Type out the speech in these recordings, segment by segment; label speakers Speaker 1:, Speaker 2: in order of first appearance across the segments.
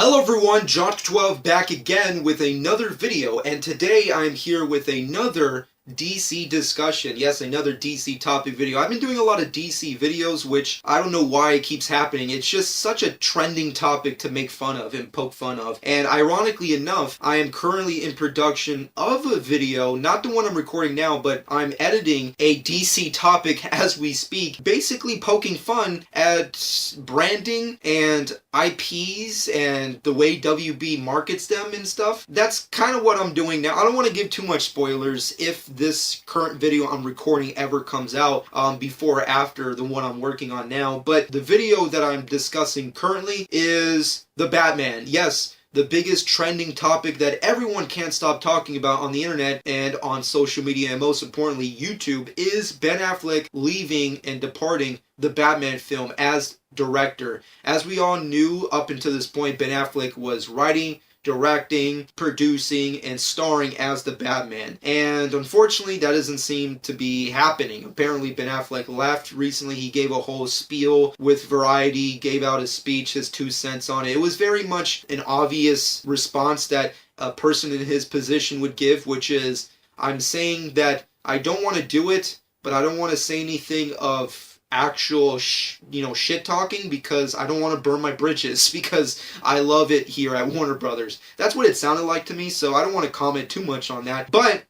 Speaker 1: Hello everyone, Jock12 back again with another video, and today I'm here with another DC discussion. Yes, another DC topic video. I've been doing a lot of DC videos, which I don't know why it keeps happening. It's just such a trending topic to make fun of and poke fun of. And ironically enough, I am currently in production of a video, not the one I'm recording now, but I'm editing a DC topic as we speak, basically poking fun at branding and IPs and the way WB markets them and stuff. That's kind of what I'm doing now. I don't want to give too much spoilers if this current video I'm recording ever comes out before or after the one I'm working on now. But the video that I'm discussing currently is the Batman. Yes, the biggest trending topic that everyone can't stop talking about on the internet and on social media, and most importantly YouTube, is Ben Affleck leaving and departing the Batman film as director. As we all knew up until this point, Ben Affleck was writing, directing, producing, and starring as the Batman. And unfortunately, that doesn't seem to be happening. Apparently, Ben Affleck left recently. He gave a whole spiel with Variety, gave out his speech, his 2 cents on it. It was very much an obvious response that a person in his position would give, which is, I'm saying that I don't want to do it, but I don't want to say anything of actual shit talking because I don't want to burn my bridges because I love it here at Warner Brothers. That's what it sounded like to me, so I don't want to comment too much on that. But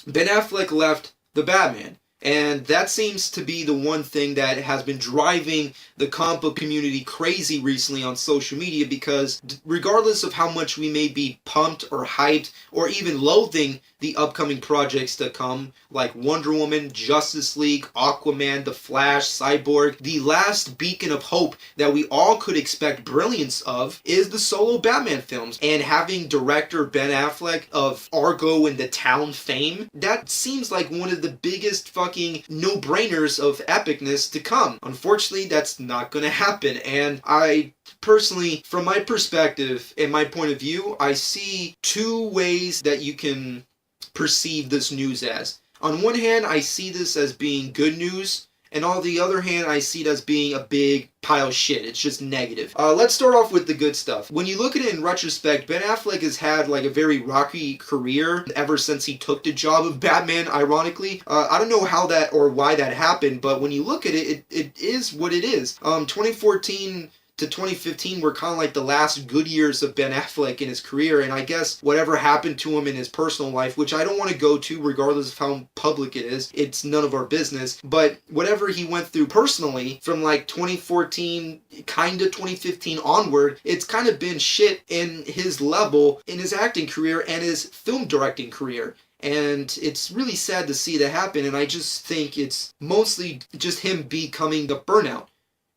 Speaker 1: Ben Affleck left the Batman, and that seems to be the one thing that has been driving the comic book community crazy recently on social media, because regardless of how much we may be pumped or hyped or even loathing the upcoming projects to come, like Wonder Woman, Justice League, Aquaman, The Flash, Cyborg, the last beacon of hope that we all could expect brilliance of is the solo Batman films. And having director Ben Affleck of Argo and The Town fame, that seems like one of the biggest fucking no-brainers of epicness to come. Unfortunately, that's not gonna happen, and I personally, from my perspective and my point of view, I see 2 ways that you can perceive this news as. On one hand, I see this as being good news, and on the other hand, I see it as being a big pile of shit. It's just negative. Let's start off with the good stuff. When you look at it in retrospect, Ben Affleck has had like a very rocky career ever since he took the job of Batman, ironically. I don't know how that or why that happened, but when you look at it, it is what it is. 2014 to 2015 were kind of like the last good years of Ben Affleck in his career, and I guess whatever happened to him in his personal life, which I don't want to go to regardless of how public it is, it's none of our business, but whatever he went through personally from like 2014 kind of 2015 onward, it's kind of been shit in his level in his acting career and his film directing career. And it's really sad to see that happen, and I just think it's mostly just him becoming the burnout.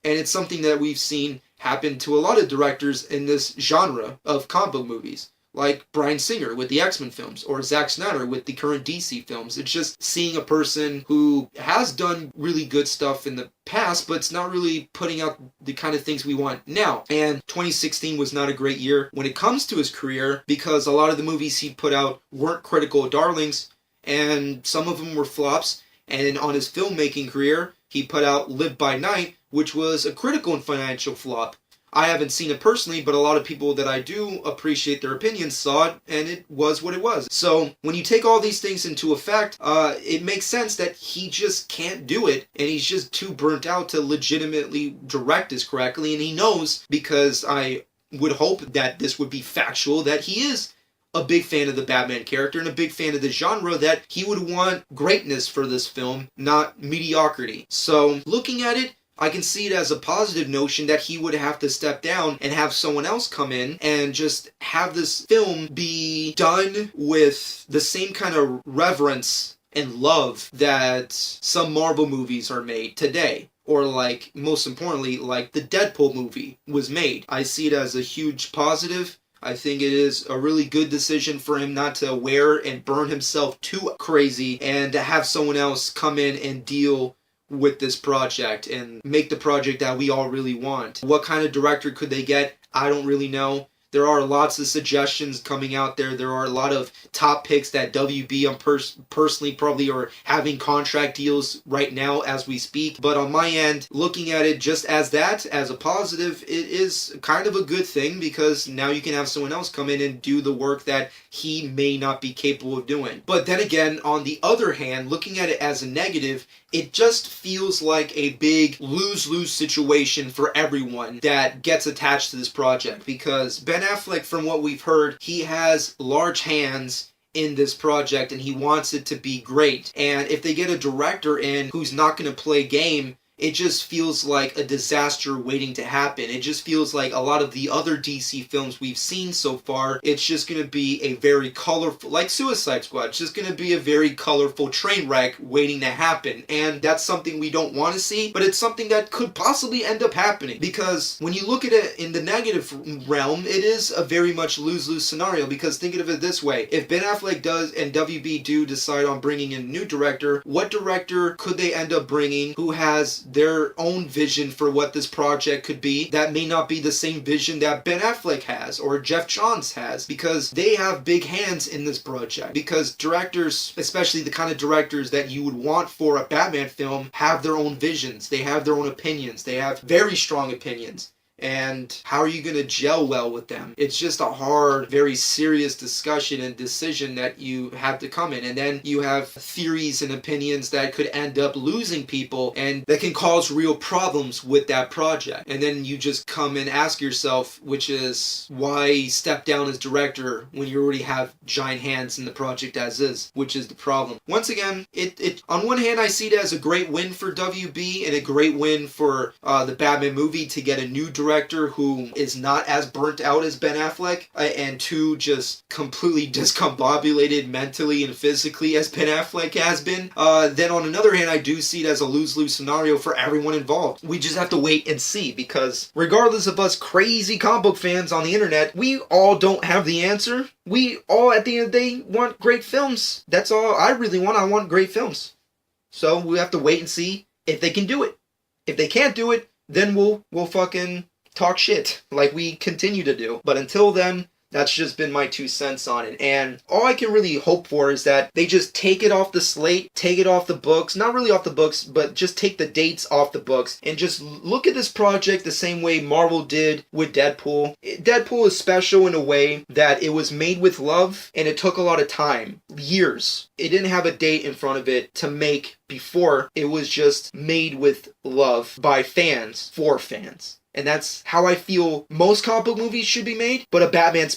Speaker 1: And it's something that we've seen happen to a lot of directors in this genre of comic book movies, like Bryan Singer with the X-Men films, or Zack Snyder with the current DC films. It's just seeing a person who has done really good stuff in the past, but it's not really putting out the kind of things we want now. And 2016 was not a great year when it comes to his career, because a lot of the movies he put out weren't critical darlings, and some of them were flops. And on his filmmaking career, he put out Live by Night, which was a critical and financial flop. I haven't seen it personally, but a lot of people that I do appreciate their opinions saw it, and it was what it was. So when you take all these things into effect, it makes sense that he just can't do it, and he's just too burnt out to legitimately direct this correctly, and he knows, because I would hope that this would be factual, that he is a big fan of the Batman character and a big fan of the genre, that he would want greatness for this film, not mediocrity. So looking at it, I can see it as a positive notion that he would have to step down and have someone else come in and just have this film be done with the same kind of reverence and love that some Marvel movies are made today. Or like, most importantly, like the Deadpool movie was made. I see it as a huge positive. I think it is a really good decision for him not to wear and burn himself too crazy, and to have someone else come in and deal with this project and make the project that we all really want. What kind of director could they get? I don't really know. There are lots of suggestions coming out there. There are a lot of top picks that WB personally probably are having contract deals right now as we speak. But on my end, looking at it just as that, as a positive, it is kind of a good thing because now you can have someone else come in and do the work that he may not be capable of doing. But then again, on the other hand, looking at it as a negative, it just feels like a big lose-lose situation for everyone that gets attached to this project. Because Ben Affleck, from what we've heard, he has large hands in this project and he wants it to be great. And if they get a director in who's not going to play game, it just feels like a disaster waiting to happen. It just feels like a lot of the other DC films we've seen so far, it's just going to be a very colorful, like Suicide Squad, it's just going to be a very colorful train wreck waiting to happen. And that's something we don't want to see, but it's something that could possibly end up happening. Because when you look at it in the negative realm, it is a very much lose-lose scenario. Because think of it this way, if Ben Affleck does and WB do decide on bringing in a new director, what director could they end up bringing who has their own vision for what this project could be that may not be the same vision that Ben Affleck has or Jeff Johns has, because they have big hands in this project. Because directors, especially the kind of directors that you would want for a Batman film, have their own visions, they have their own opinions, they have very strong opinions. And how are you going to gel well with them? It's just a hard, very serious discussion and decision that you have to come in. And then you have theories and opinions that could end up losing people and that can cause real problems with that project. And then you just come and ask yourself, which is, why step down as director when you already have giant hands in the project as is, which is the problem. Once again, it on one hand, I see it as a great win for WB and a great win for the Batman movie to get a new director who is not as burnt out as Ben Affleck, and two, just completely discombobulated mentally and physically as Ben Affleck has been. Then on another hand, I do see it as a lose-lose scenario for everyone involved. We just have to wait and see, because regardless of us crazy comic book fans on the internet, we all don't have the answer. We all, at the end of the day, want great films. That's all I really want. I want great films. So we have to wait and see if they can do it. If they can't do it, then we'll fucking talk shit like we continue to do. But until then, that's just been my 2 cents on it. And all I can really hope for is that they just take it off the slate, take it off the books, not really off the books, but just take the dates off the books and just look at this project the same way Marvel did with Deadpool. Deadpool is special in a way that it was made with love and it took a lot of time, years. It didn't have a date in front of it to make before. It was just made with love by fans, for fans. And that's how I feel most comic book movies should be made, but a Batman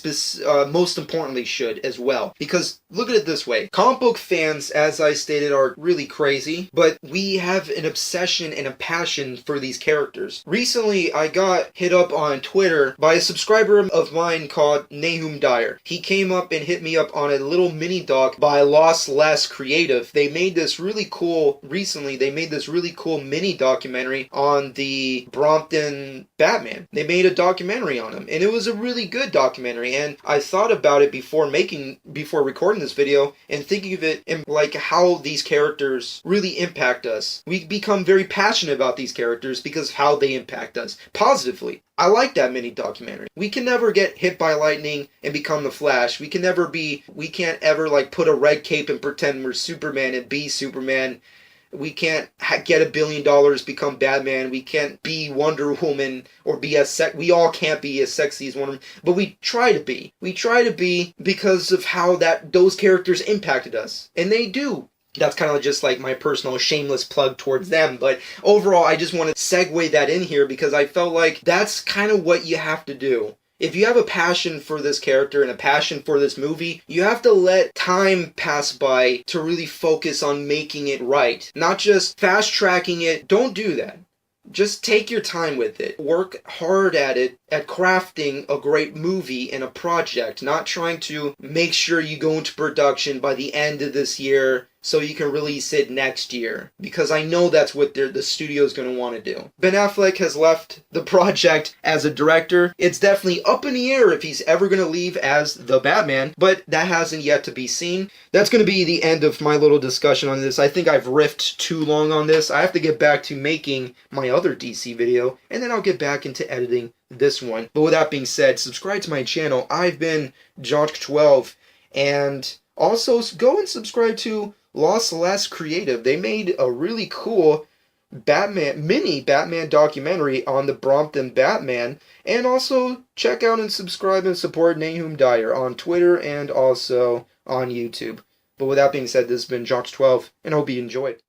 Speaker 1: most importantly should as well. Because look at it this way, comic book fans, as I stated, are really crazy, but we have an obsession and a passion for these characters. Recently, I got hit up on Twitter by a subscriber of mine called Nahum Dyer. He came up and hit me up on a little mini doc by Lost Less Creative. They made this really cool mini documentary on the Brompton Batman. They made a documentary on him, and it was a really good documentary. And I thought about it before recording this video and thinking of it in like how these characters really impact us. We become very passionate about these characters because of how they impact us positively. I like that mini documentary. We can never get hit by lightning and become the Flash. We can't ever like put a red cape and pretend we're Superman and be Superman. We can't get $1 billion, become Batman. We can't be Wonder Woman or be we all can't be as sexy as Wonder Woman, but we try to be. We try to be because of how those characters impacted us. And they do. That's kind of just like my personal shameless plug towards them. But overall, I just want to segue that in here because I felt like that's kind of what you have to do. If you have a passion for this character and a passion for this movie, you have to let time pass by to really focus on making it right. Not just fast-tracking it. Don't do that. Just take your time with it. Work hard at it, at crafting a great movie and a project. Not trying to make sure you go into production by the end of this year so you can release it next year, because I know that's what the studio's going to want to do. Ben Affleck has left the project as a director. It's definitely up in the air if he's ever going to leave as the Batman, but that hasn't yet to be seen. That's going to be the end of my little discussion on this. I think I've riffed too long on this. I have to get back to making my other DC video, and then I'll get back into editing this one. But with that being said, subscribe to my channel. I've been Jonk12, and also go and subscribe to Lost Celeste Creative. They made a really cool mini Batman documentary on the Brompton Batman. And also check out and subscribe and support Nahum Dyer on Twitter and also on YouTube. But with that being said, this has been Jonk12, and I hope you enjoyed.